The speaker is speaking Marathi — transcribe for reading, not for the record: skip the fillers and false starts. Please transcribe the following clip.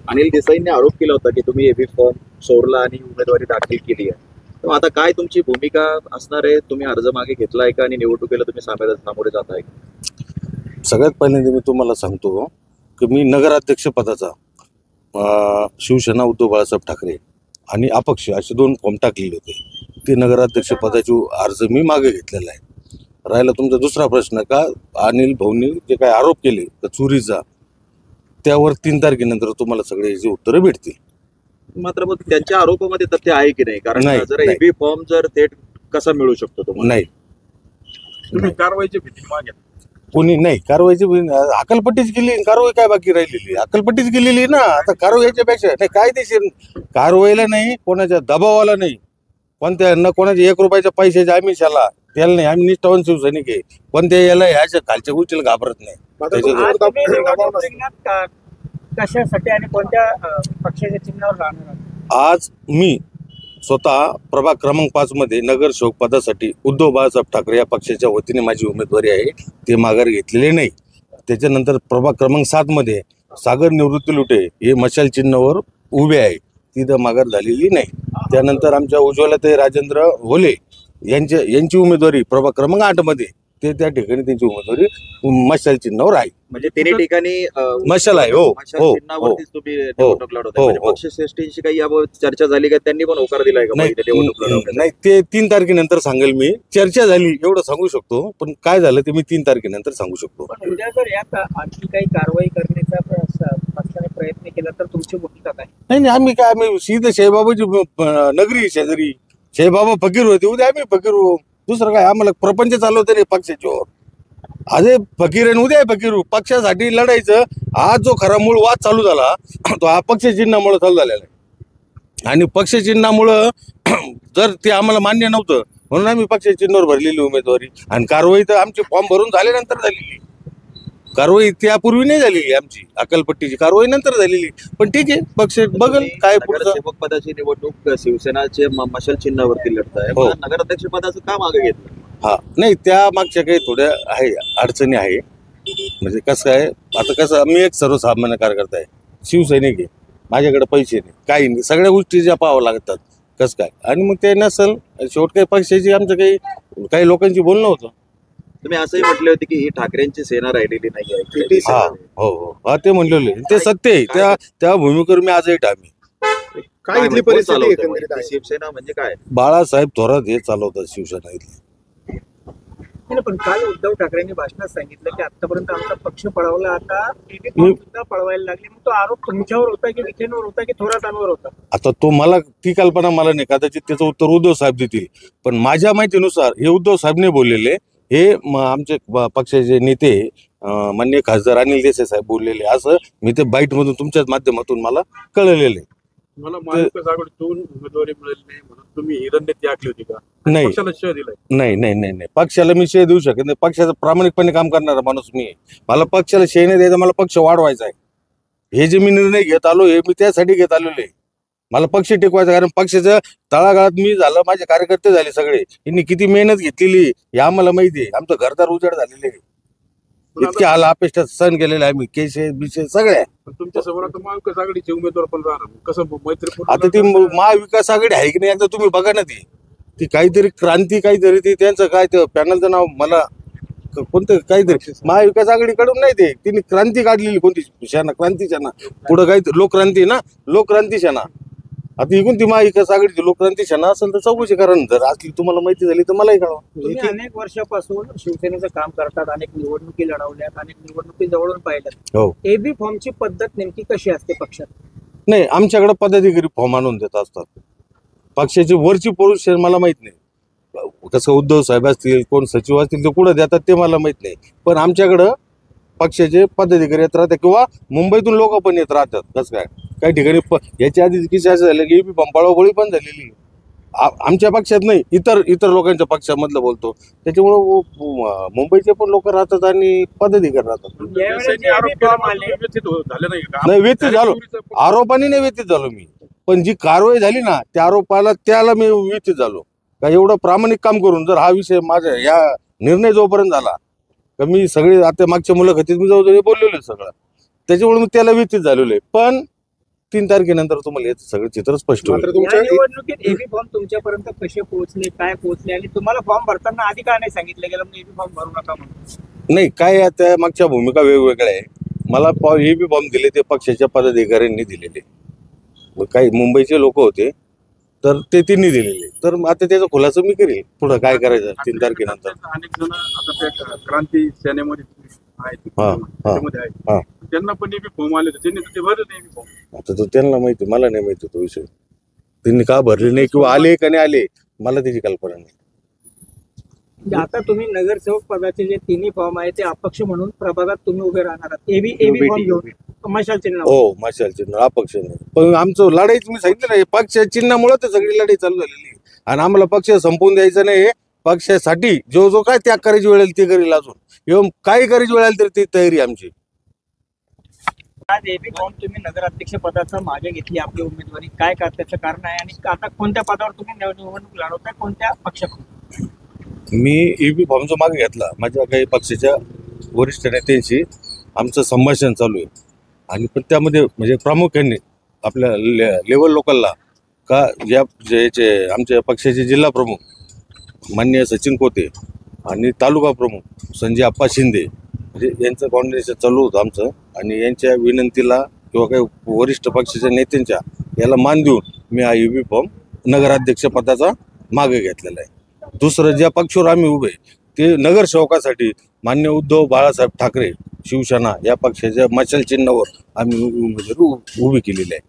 अनिल देसाईंनी आरोप केला होता की तुम्ही एबी फॉर्म चोरला आणि उमेदवारी दाखल केली आहे. तर आता काय तुमची भूमिका असणार आहे? तुम्ही अर्ज मागे घेतलाय का आणि निवडणुकीला तुम्ही सामोरे जात आहे? सगळ्यात पहिल्यांदा मी तुम्हाला सांगतो की मी नगराध्यक्ष पदाचा शिवसेना उद्धव बाळासाहेब ठाकरे आणि अपक्ष असे 2 फॉर्म टाकलेले होते. ते नगराध्यक्ष पदाचे अर्ज मी मागे घेतलेला आहे. राहिला तुमचा दुसरा प्रश्न का अनिल भाऊंनी जे काही आरोप केले तर चोरीचा, त्यावर 3 तारखेनंतर तुम्हाला सगळे याची उत्तरं भेटतील. मात्र मग त्यांच्या आरोपामध्ये तथ्य आहे की नाही? कारण नाही, जर नाही. एबी फॉर्म जर थेट कसा मिळू शकतो तुम्हाला? नाही, तुम्ही कारवाईची भीती मागे कोणी नाही. कारवाईची अकलपट्टीच केली, कारवाई काय बाकी राहिलेली? अकलपट्टीच केलेली ना. आता कारवाईच्या पेक्षा नाही, कायदेशीर कारवाईला नाही, कोणाच्या दबावाला नाही, कोणत्या न कोणाच्या 1 रुपयाच्या पैशाच्या आमिषाला त्याला नाही. आम्ही निष्ठावान शिवसैनिक आहे. कोणत्या याला ह्याच्या खालच्या गोष्टीला घाबरत नाही. कशासाठी आणि कोणत्या पक्षाच्या चिन्हावर राहणार? आज मी स्वतः प्रभाग क्रमांक 5 मध्ये नगरसेवक पदासाठी उद्धव बाळासाहेब ठाकरे या पक्षाच्या वतीने माझी उमेदवारी आहे. ते माघार घेतलेले नाही. त्याच्यानंतर प्रभाग क्रमांक 7 मध्ये सागर निवृत्ती लुटे हे मशाल चिन्हावर उभे आहे. तिथं माघार झालेली नाही. त्यानंतर आमच्या उज्ज्वलाताई राजेंद्र होले यांची उमेदवारी प्रभाग क्रमांक 8 मध्ये ते त्या ठिकाणी त्यांची उमेदवारी मशाल चिन्हावर आहे. म्हणजे तिन्ही ठिकाणी मशाल आहे. हो मशाल हो चिन्हावरतीच तुम्ही निवडणूक लढवताय. म्हणजे हो. पक्षश्रेष्ठींशी काही याबाबत चर्चा झाली का? त्यांनी पण होकार दिलाय का नाही, इथे निवडणूक लढवण्याचा? नाही, ते 3 तारखेनंतर सांगेल मी. चर्चा झाली एवढं सांगू शकतो, पण काय झालं ते मी 3 तारखेनंतर सांगू शकतो. पण उद्या जर यात आणखी काही कारवाई करण्याचा पक्षाने प्रयत्न केला तर तुमची भूमिका काय? नाही, आम्ही सीधे शेबाबाची नगरी शेजारी शेबाबा फकीर होते, उद्या आम्ही फकीर होऊ. दुसरं काय? आम्हाला प्रपंच चालवते रे पक्षाच्यावर. आज फकीर आणि उद्या फकीर होऊ. पक्षासाठी लढायचं. आज जो खरा मूळ वाद चालू झाला तो हा पक्ष चिन्हामुळे चालू झालेला आहे. आणि पक्ष चिन्हामुळं जर ते आम्हाला मान्य नव्हतं म्हणून आम्ही पक्ष चिन्हावर भरलेली उमेदवारी. आणि कारवाई तर आमची फॉर्म भरून झाल्यानंतर झालेली. कारवाई त्यापूर्वी नाही झालेली. आमची अकलपट्टीची कारवाई नंतर झालेली. पण ठीक आहे, पक्ष बघल काय पुढचं. नगरसेवक पदाची निवडणूक शिवसेनाचे मशाल चिन्हावरती लढताय. हो. नगराध्यक्ष पदाचं का मागे घेतलं? हा, नाही, त्या मागच्या काही थोड्या आहे अडचणी आहे. म्हणजे कसं आहे, आता कसं मी एक सर्वसामान्य कार्यकर्ता आहे, शिवसैनिक आहे, माझ्याकडे पैसे नाही, काही नाही, सगळ्या गोष्टी ज्या पाहावं लागतात. कसं काय? आणि मग ते नसल शेवट काही पक्षाची आमचं काही लोकांची बोलणं होतं. तुम्ही असंही म्हटले होते की ही ठाकरेंची सेना राहिलेली नाही आहे. हा, हो, ते म्हणलेले ते सत्य आहे. त्या भूमिकेवर मी आजही ठामी. काय इथली परिस्थिती एकंदरीत आहे? शिवसेना म्हणजे काय? बाळासाहेब थोरात हे चालवतात शिवसेना इथली. नाही, पण काल उद्धव ठाकरेंनी भाषणात सांगितलं की आतापर्यंत आमचा पक्ष पळवला, आता एबी फॉर्म सुद्धा पळवायला लागले. मग तो आरोप तुमच्यावर होता की विखेंवर होता की थोरातांवर होता? आता तो मला ती कल्पना मला नाही, कदाचित त्याचं उत्तर उद्धव साहेब देतील. पण माझ्या माहितीनुसार हे उद्धव साहेबने बोललेले, हे आमचे पक्षाचे नेते माननीय खासदार अनिल देसाई साहेब बोललेले, असं मी ते बाईट मधून तुमच्याच माध्यमातून मला कळलेले. मला महाविकास आघाडी 2 उमेदवारी मिळाली नाही म्हणून तुम्ही ही रणनीती आखली होती का? नाही, पक्षाला श्रेय दिलाय? नाही, पक्षाला मी श्रेय देऊ शकत नाही. पक्षाचं प्रामाणिकपणे काम करणारा माणूस मी आहे. मला पक्षाला श्रेय नाही द्यायचा, मला पक्ष वाढवायचा आहे. हे जे मी निर्णय घेत आलो हे मी त्यासाठी घेत आलेलो आहे. मला पक्ष टिकवायचा. कारण पक्षाच्या तळागाळात मी झालं, माझे कार्यकर्ते झाले सगळे. यांनी किती मेहनत घेतलेली हे आम्हाला माहिती आहे. आमचं घरदार उजाड झालेले आहे. इतके हाल अपेक्षा सहन केलेले आहे. आम्ही केसे बिशे सगळे. तुमच्या समोर आता महाविकास आघाडीचे उमेदवार पण राहणार, कसं मैत्रीपूर्ण? आता ती महाविकास आघाडी आहे की नाही एकदा तुम्ही बघा ना. ती काहीतरी क्रांती, काहीतरी ते त्यांचं काय ते पॅनलचं नाव मला कोणतं, काहीतरी महाविकास आघाडीकडून नाही, ते तिने क्रांती काढलेली. कोणती सेना? क्रांती सेना. पुढं काही लोकक्रांती ना, लोकक्रांती सेना. आता ही कोणती महाविकास आघाडीची लोकक्रांती सेना असेल तर चौकशी करा. जर असली तुम्हाला माहिती झाली तर मलाही कळवा. तुम्ही अनेक वर्षापासून शिवसेनेचं काम करतात, अनेक निवडणुकी लढवल्यात, अनेक निवडणुकी जवळून पाहिल्यात. हो. एबी फॉर्मची पद्धत नेमकी कशी असते पक्षात? नाही, आमच्याकडे पदाधिकारी फॉर्म आणून देत असतात. पक्षाची वरची पुरुष मला माहित नाही. कसं उद्धव साहेब असतील, कोण सचिव असतील, ते कुठं देतात ते मला माहित नाही. पण आमच्याकडं पक्षाचे पदाधिकारी येत राहतात किंवा मुंबईतून लोक पण येत राहतात. कसं काय? काही ठिकाणी याच्या आधी किती असं झालं की पंपाळाबळी पण झालेली. आमच्या पक्षात नाही, इतर लोकांच्या पक्षामधलं बोलतो. त्याच्यामुळं मुंबईचे पण लोक राहतात आणि पदाधिकारी राहतात. नाही, व्यतीत झालो. आरोपाने नाही व्यतीत झालो मी, पण जी कारवाई झाली ना त्या आरोपाला त्याला मी व्यतीत झालो. का एवढं प्रामाणिक काम करून जर हा विषय माझ्या या निर्णय जोपर्यंत झाला तर मी सगळे आता मागच्या मुलाखतीत मी जवळजवळ बोललेलो सगळं त्याच्यामुळे मी त्याला व्यतीत झालेलो आहे. पण 3 तारखेनंतर तुम्हाला याचं सगळं चित्र स्पष्ट होईल. या निवडणुकीत एबी फॉर्म तुमच्यापर्यंत कसे पोहोचले, काय पोहोचले आणि तुम्हाला फॉर्म भरताना आधी का नाही सांगितलं गेलं एबी फॉर्म भरू नका म्हणून? नाही, काय आहे, त्या मागच्या भूमिका वेगवेगळ्या आहे. मला हे बी फॉर्म दिले ते पक्षाच्या पदाधिकाऱ्यांनी दिलेले. मग काही मुंबईचे लोक होते तर ते त्यांनी दिलेले. तर आता त्याचा खुलासा मी करेल पुढं काय करायचं 3 तारखेनंतर. अनेक जण आता त्या क्रांती सेनेमध्ये आहेत, हा, त्याच्यामध्ये हा. आहेत. त्यांना पण एबी फॉर्म आले होते, त्यांनी तर ते भरले नाही फॉर्म. आता तो त्यांना माहिती, मला नाही माहिती तो विषय. त्यांनी का भरले नाही किंवा आले का नाही आले मला त्याची कल्पना नाही. म्हणजे आता तुम्ही नगरसेवक पदाचे जे तिन्ही फॉर्म आहे ते अपक्ष म्हणून प्रभागात तुम्ही उभे राहणार आहात. एबी फॉर्म घेऊन मशाल चिन्ह. हो, मशाल चिन्ह अपक्ष नाही. पण आमचं लढाईच मी सांगितलं नाही, पक्ष चिन्हामुळे तर सगळी लढाई चालू झालेली आहे. आणि आम्हाला पक्ष संपवून द्यायचा नाही. पक्षासाठी जो काय त्याग करायची वेळ ते करेल, अजून एवढं काय करायची वेळ आली तर ती तयारी आमची. आज एबी फॉर्म तुम्ही नगराध्यक्ष पदाचा मागे घेतली आपली उमेदवारी, काय त्याचं कारण आहे आणि आता कोणत्या पदावर तुम्ही निवडणूक लढवताय, कोणत्या पक्षाकडून? मी एबी फॉर्मचा मागे घेतला. माझ्या काही पक्षाच्या वरिष्ठ नेत्यांशी आमचं संभाषण चालू आहे. आणि पण त्यामध्ये म्हणजे प्रामुख्याने आपल्या लेवल लोकलला का याचे आमच्या पक्षाचे जिल्हा प्रमुख माननीय सचिन कोते आणि तालुका प्रमुख संजय आप्पा शिंदे म्हणजे यांचं कॉन्व्हर्सेशन चालू होतं आमचं. आणि यांच्या विनंतीला किंवा काही वरिष्ठ पक्षाच्या नेत्यांच्या याला मान देऊन मी हा एबी फॉर्म नगराध्यक्ष पदाचा मागे घेतलेला आहे. दुसरं ज्या पक्षावर आम्ही उभे ते नगरसेवकासाठी मान्य उद्धव बाळासाहेब ठाकरे शिवसेना या पक्षाच्या मशाल चिन्हावर आम्ही उमेदवारी उभी केलेली आहे.